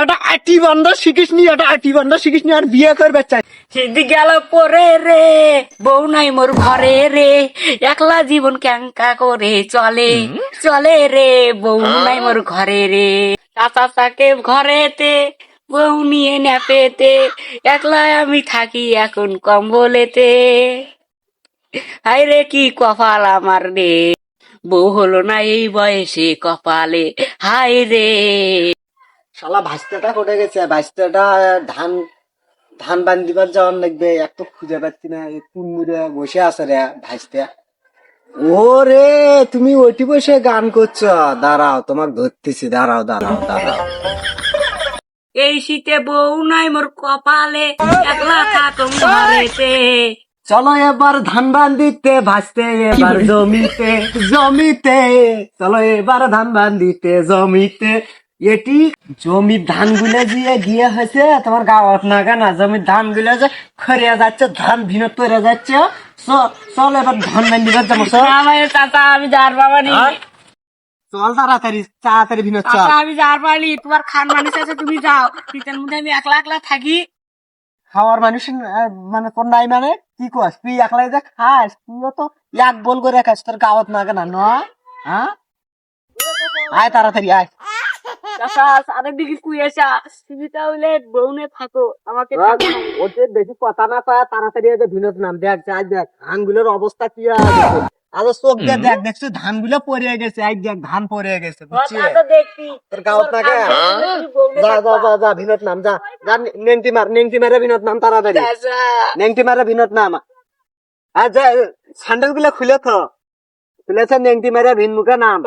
এটা আটি বান্ধা শিখিসনি, এটা আটি বান্ধা শিখিসনি আর বিয়ে করবে চাই। সেদিক গেল পরে রে, বউ নাই মোর ঘরে রে, একলা জীবন ক্যাঙ্কা করে চলে চলে রে, বউ নাই মোর ঘরে রে, চাচা চাকে ঘরেতে, বউ নিয়ে নেপেতে, একলা আমি থাকি এখন কম্বলেতে। হাই রে কি কপাল আমার রে, বউ হলো না এই বয়সে কপালে, হাই রে। শালা ভাস্তাটা কোটে গেছে, ভাস্তাটা ধান ধান বান্ধিবার যাওয়ার লাগবে, এক তো খুঁজে পাচ্ছি না, কোন মুড়ে বসে আছে রে ভাস্তা। ও রে, তুমি ওইটি বসে গান করছো, দাঁড়াও তোমাকে ধরতেছি, দাঁড়াও দাঁড়াও দাঁড়াও। এই শীতে বউ নাই মোর কপালে, একলা থাকুম ঘরেতে। চলো এবার ধান বান্ধিতে ভাসতে, এবার জমিতে জমিতে, চলো এবার ধান বান্ধিতে জমিতে। এটি জমির ধান গুলো গিয়ে হয়েছে তোমার গাওয়াত না গানা, জমির ধান গুলো যে খরিয়া যাচ্ছে, ধান ভিন্ন তৈরি যাচ্ছে। চল এবার ধান বান্ধিবার যাবো, চল। আমার চাচা আমি যার বাবা নি, চল তাড়াতাড়ি তাড়াতাড়ি ভিন্ন চল। চাচা আমি যার বাড়ি, তোমার খান মানুষ আছে তুমি যাও, শীতের মধ্যে আমি একলা একলা থাকি। খাওয়ার মানুষ মানে তোর নাই, মানে কি কস তুই একলাই যে খাস, তুইও তো এক বল করে খাস, তোর গাওয়াত না কেন নয়? হ্যাঁ, আয় তাড়াতাড়ি আয়। চাচা সারের দিকে কুয়েছা, তুমি তাহলে বউনে থাকো, আমাকে ওদের বেশি কথা না পায়, তাড়াতাড়ি ভিনত নাম। দেখ আজ দেখ ধানগুলোর অবস্থা কি আছে, আজ চোখ দিয়ে দেখ, দেখছো ধানগুলো পড়ে গেছে, আজ দেখ ধান পড়ে গেছে, বুঝছিস? দেখছি তোর গাওয়াত না কে? যা যা যা যা ভিনত নাম, যা যা, নেংটি মারে ভিনত নাম তাড়াতাড়ি, নেংটি মারে ভিনত নাম। আর যা স্যান্ডেল গুলো খুলে তো, খুলেছে নেংটি মারে ভিন মুখে নাম।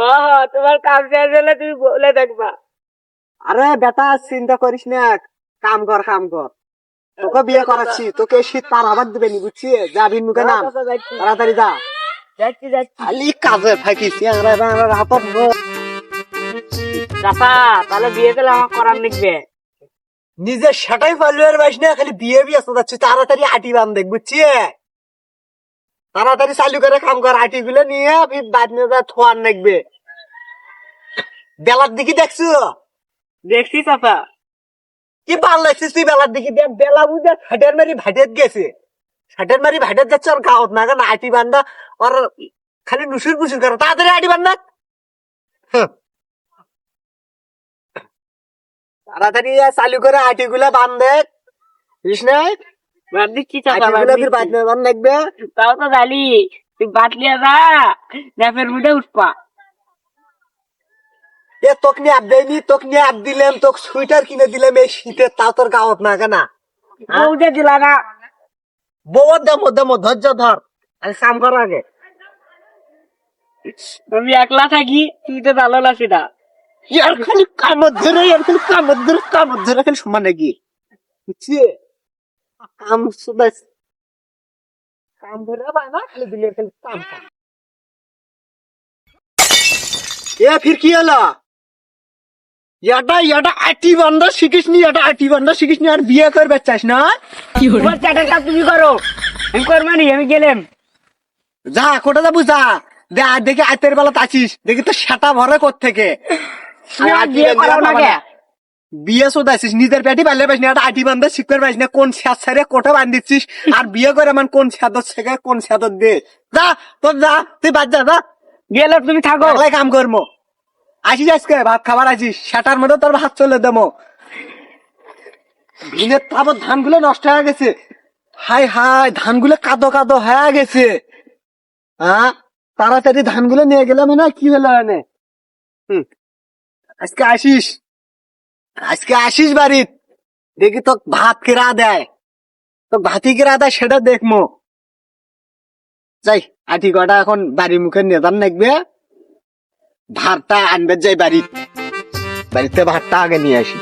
তোমার কাম শেষ হলে তুমি বলে দেখবা। আরে বেটা চিন্তা করিস না, কাম কর কাম কর, তোকে বিয়ে করাচ্ছি, তোকে শীত তার আবার দিবে নি, বুঝছি? যা ভিন মুখে নাম, তাড়াতাড়ি যা। যাচ্ছি যাচ্ছি খালি কাজে থাকিস হাতত। চাচা তাহলে বিয়ে দিলে আমার করার লিখবে। নিজে সেটাই পারবে আর পাইস না, খালি বিয়ে বিয়ে যাচ্ছে। তাড়াতাড়ি আটি বান দেখ, বুঝছি? তাড়াতাড়ি চালু করে কাম কর, আটি গুলো নিয়ে বাদ নিয়ে যা থোয়ার লাগবে। বেলার দিকে দেখছো? দেখছি চাচা। কি ভাল লাগছিস তুই বেলার দিকে? দেখ বেলা বুঝে হাটের মারি ভাটেত গেছে, হাটের মারি ভাটেত যাচ্ছে, ওর গাওত না কেন আটি বান্ধা, ওর খালি নুসুর পুসুর করে। তাড়াতাড়ি আটি বান্ধা, তাড়াতাড়ি চালু করে আটি গুলা বান্ধে, বুঝিস না? বাদ দিচ্ছি চাচা, আটি গুলা ফির বাদ নিয়ে বান লাগবে। তাও তো জানি তুই বাদ লিয়া যা, ন্যাপের মধ্যে উঠপা। এ তোক নিয়ে আপ দেয়নি, তোক নিয়ে আপ দিলাম, তোক সুইটার কিনে দিলাম এই শীতে, তাও তোর গাওত না কেনা? বউ যে দিলা না। বউর দেমো দেমো, ধৈর্য ধর, আরে কাম কর আগে। আমি একলা থাকি, তুই তো ভালো লাগছি না। ইয়ার খালি কামত ধরে, ইয়ার খালি কামত ধরে খালি সমানে গিয়ে, বুঝছি? কাম শুধাইস, কাম ধরে পায় না, খালি দিলে খালি কাম কাম। এ ফির কি হলো? এটা আটি বান্ধা শিখিসনি, এটা আটি বান্ধা শিখিসনি আর বিয়ে করবে চাস না? তোমার চাটের কাজ তুমি করো, আমি করবানি, আমি গেলাম। যা কোটা যাবো, যা দেখি আতের বেলা তাছিস, দেখি তো সেটা ভরে কোত্থেকে। বিয়ে করাও না কে? বিয়ে শোধাইছিস, নিজের পেটি পারলে পাইস না, একটা আটি বান্ধা শিখতে পারিস না, কোন স্যাদ ছেড়ে কোঠা বান্ধিছিস, আর বিয়ে করে মানে কোন স্যাদত শেখে, কোন স্যাদত দে। যা তোর যা, তুই বাদ যা, যা গেলে তুমি থাকো, একলাই কাম করবো। আসিস আজকে ভাত খাবার আসিস, সেটার মধ্যে তোর ভাত চলে দেবো। ভিনের তারপর ধানগুলো নষ্ট হয়ে গেছে, হাই হাই ধানগুলো কাদো কাদো হয়ে গেছে। হ্যাঁ, তাড়াতাড়ি ধানগুলো নিয়ে গেলাম না, কি হলো এনে? আজকে আসিস, আজকে আসিস বাড়িত, দেখি তো ভাত কেরা দেয়, তো ভাতি কেরা দেয় সেটা দেখবো। যাই আটি কটা এখন বাড়ির মুখে নেতার নাকবে, ভাতটা আনবে যাই বাড়িতে ভাতটা আগে নিয়ে আসি।